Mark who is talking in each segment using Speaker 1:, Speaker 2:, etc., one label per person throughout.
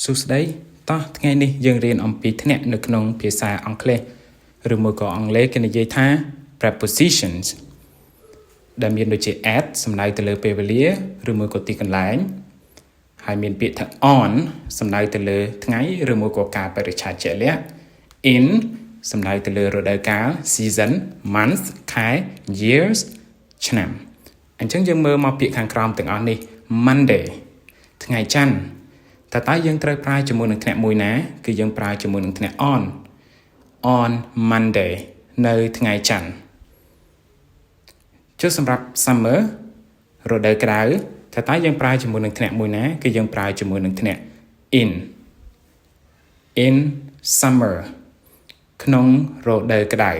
Speaker 1: សួស្តីតោះថ្ងៃនេះយើងរៀនអំពីធ្នាក់នៅក្នុងភាសាអង់គ្លេសឬមួយក៏អង់គ្លេសគេនិយាយថា prepositions ដែលមានដូចជា at សំដៅទៅលើពេលវេលាឬមួយក៏ទីកន្លែងហើយមានពាក្យថា on សំដៅទៅលើថ្ងៃឬមួយក៏កាលបរិច្ឆេទជាក់លាក់ in សំដៅទៅលើរដូវកាល season month ខែ years ឆ្នាំអញ្ចឹងយើងមើលមកពាក្យខាងក្រោមទាំងអស់នេះ Monday ថ្ងៃច័ន្ទតើយើងត្រូវប្រើជាមួយនឹងធ្នាក់មួយណាគឺយើងប្រើជាមួយនឹងធ្នាក់ on Monday នៅថ្ងៃច័ន្ទចុះសម្រាប់ summer រដូវក្តៅតើយើងប្រើជាមួយនឹងធ្នាក់មួយណាគឺយើងប្រើជាមួយនឹងធ្នាក់ in summer ក្នុងរដូវក្តៅ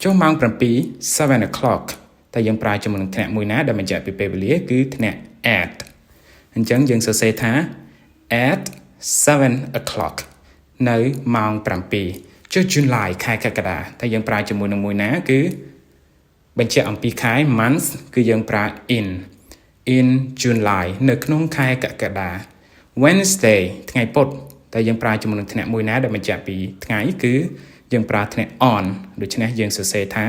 Speaker 1: ចុះម៉ោង7 7 o'clock តើយើងប្រើជាមួយនឹងធ្នាក់មួយណាដែលបញ្ជាក់ពីពេលវេលាគឺធ្នាក់ at អញ្ចឹងយើងសរសេរថា at 7 o'clock នៅម៉ោង7ចុះ July ខែកក្កដាតែយើងប្រើជាមួយនឹងមួយណាគឺបញ្ជាក់អំពីខែ month គឺយើងប្រើ in July នៅក្នុងខែកក្កដា Wednesday ថ្ងៃពុធតែយើងប្រើជាមួយនឹងធ្នាក់មួយណាដែលបញ្ជាក់ពីថ្ងៃគឺយើងប្រើធ្នាក់ on ដូច្នេះយើងសរសេរថា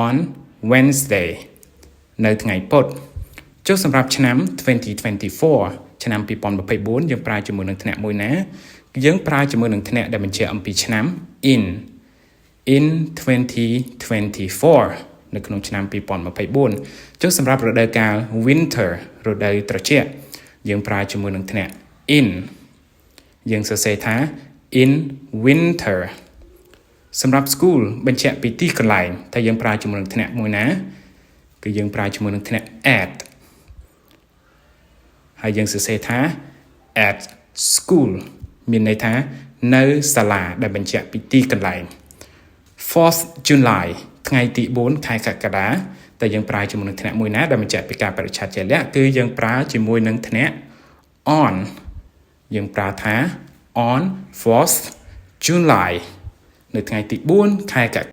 Speaker 1: on Wednesday នៅថ្ងៃពុធចុះសម្រាប់ឆ្នាំ2024ឆ្នាំ2024យើងប្រើជាមួយនឹងធ្នាក់មួយណាយើងប្រើជាមួយនឹងធ្នាក់ដែលបញ្ជាក់អំពីឆ្នាំ in 2024នៅក្នុងឆ្នាំ2024ចុះសម្រាប់រដូវកាល winter រដូវត្រជាក់យើងប្រើជាមួយនឹងធ្នាក់ in យើងសរសេរថា in winter សម្រាប់ school បញ្ជាក់ពីទីកន្លែងតែយើងប្រើជាមួយនឹងធ្នាក់មួយណាគឺយើងប្រើជាមួយនឹងធ្នាក់ at ហើយយើងសរសេរថា at school មានន័យថានៅសាលាដែលបញ្ជាក់ពីទីកន្លែង 4th July ថ្ងៃទី4ខែកក្កដាតែយើងប្រើជាមួយនឹងធ្នាក់មួយណាដែលបញ្ជាក់ពីកាលបរិច្ឆេទជាក់លាក់គឺយើងប្រើជាមួយនឹងធ្នាក់ on យើងប្រើថា on 4th July នៅថ្ងៃទី4ខែកក្ក